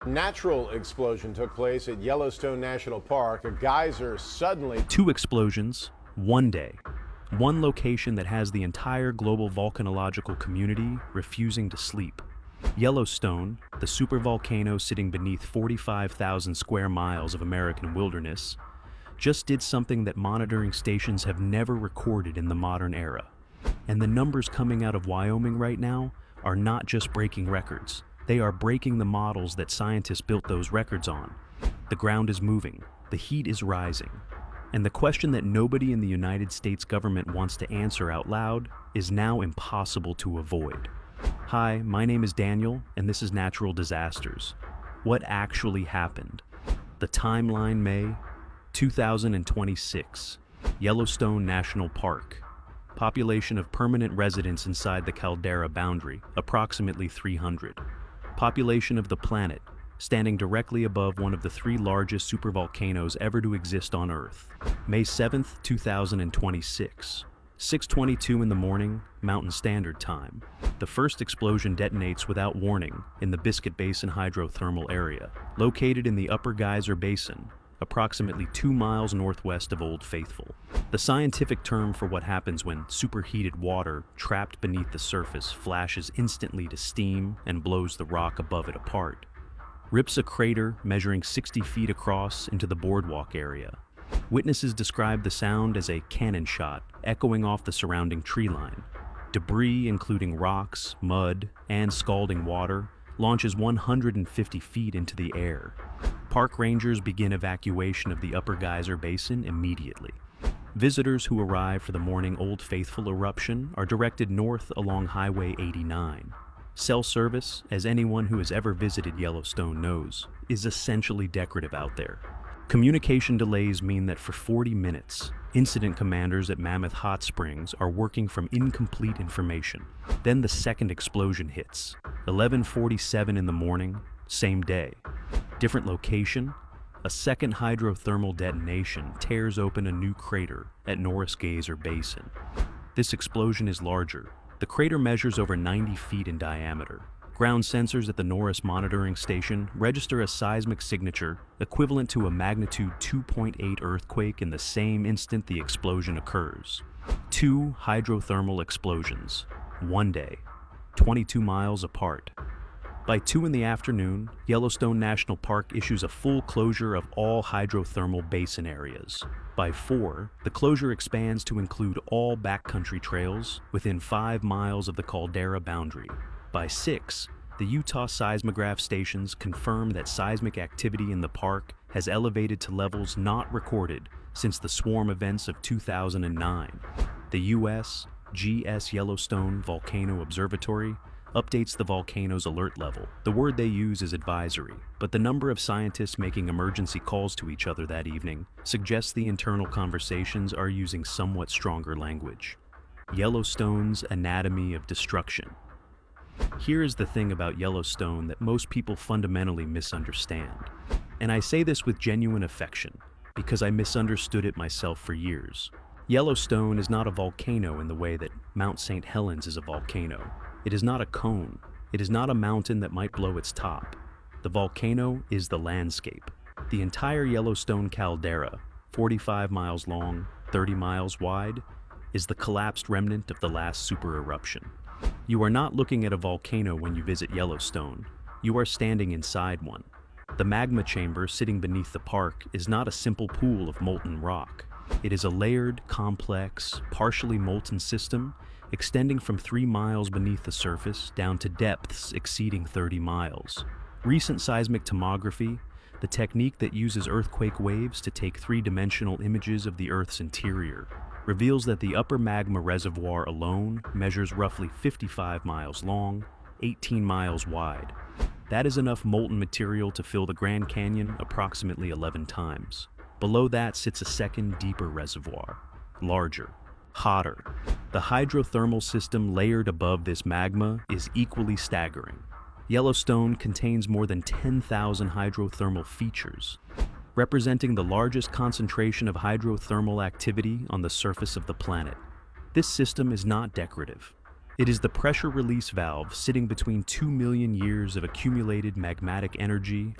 Natural explosion took place at Yellowstone National Park. A geyser suddenly. Two explosions, one day. One location that has the entire global volcanological community refusing to sleep. Yellowstone, the supervolcano sitting beneath 45,000 square miles of American wilderness, just did something that monitoring stations have never recorded in the modern era. And the numbers coming out of Wyoming right now are not just breaking records. They are breaking the models that scientists built those records on. The ground is moving, the heat is rising, and the question that nobody in the United States government wants to answer out loud is now impossible to avoid. Hi, my name is Daniel, and this is Natural Disasters. What actually happened? The timeline: May 2026, Yellowstone National Park. Population of permanent residents inside the caldera boundary, approximately 300. Population of the planet, standing directly above one of the three largest supervolcanoes ever to exist on Earth. May 7th, 2026. 6:22 in the morning, Mountain Standard Time. The first explosion detonates without warning in the Biscuit Basin hydrothermal area, located in the Upper Geyser Basin, approximately 2 miles northwest of Old Faithful. The scientific term for what happens when superheated water trapped beneath the surface flashes instantly to steam and blows the rock above it apart, rips a crater measuring 60 feet across into the boardwalk area. Witnesses describe the sound as a cannon shot echoing off the surrounding tree line. Debris, including rocks, mud, and scalding water, launches 150 feet into the air. Park rangers begin evacuation of the Upper Geyser Basin immediately. Visitors who arrive for the morning Old Faithful eruption are directed north along Highway 89. Cell service, as anyone who has ever visited Yellowstone knows, is essentially decorative out there. Communication delays mean that for 40 minutes, incident commanders at Mammoth Hot Springs are working from incomplete information. Then the second explosion hits, 11:47 in the morning, same day. Different location, a second hydrothermal detonation tears open a new crater at Norris Geyser Basin. This explosion is larger. The crater measures over 90 feet in diameter. Ground sensors at the Norris monitoring station register a seismic signature equivalent to a magnitude 2.8 earthquake in the same instant the explosion occurs. Two hydrothermal explosions, one day, 22 miles apart. By 2 in the afternoon, Yellowstone National Park issues a full closure of all hydrothermal basin areas. By 4, the closure expands to include all backcountry trails within 5 miles of the caldera boundary. By 6, the Utah seismograph stations confirm that seismic activity in the park has elevated to levels not recorded since the swarm events of 2009. The U.S. GS Yellowstone Volcano Observatory updates the volcano's alert level. The word they use is advisory, but the number of scientists making emergency calls to each other that evening suggests the internal conversations are using somewhat stronger language. Yellowstone's anatomy of destruction. Here is the thing about Yellowstone that most people fundamentally misunderstand. And I say this with genuine affection, because I misunderstood it myself for years. Yellowstone is not a volcano in the way that Mount St. Helens is a volcano. It is not a cone. It is not a mountain that might blow its top. The volcano is the landscape. The entire Yellowstone caldera, 45 miles long, 30 miles wide, is the collapsed remnant of the last super eruption. You are not looking at a volcano when you visit Yellowstone. You are standing inside one. The magma chamber sitting beneath the park is not a simple pool of molten rock. It is a layered, complex, partially molten system extending from 3 miles beneath the surface down to depths exceeding 30 miles. Recent seismic tomography, the technique that uses earthquake waves to take three-dimensional images of the Earth's interior, reveals that the upper magma reservoir alone measures roughly 55 miles long, 18 miles wide. That is enough molten material to fill the Grand Canyon approximately 11 times. Below that sits a second, deeper reservoir, larger, hotter. The hydrothermal system layered above this magma is equally staggering. Yellowstone contains more than 10,000 hydrothermal features, representing the largest concentration of hydrothermal activity on the surface of the planet. This system is not decorative. It is the pressure release valve sitting between 2 million years of accumulated magmatic energy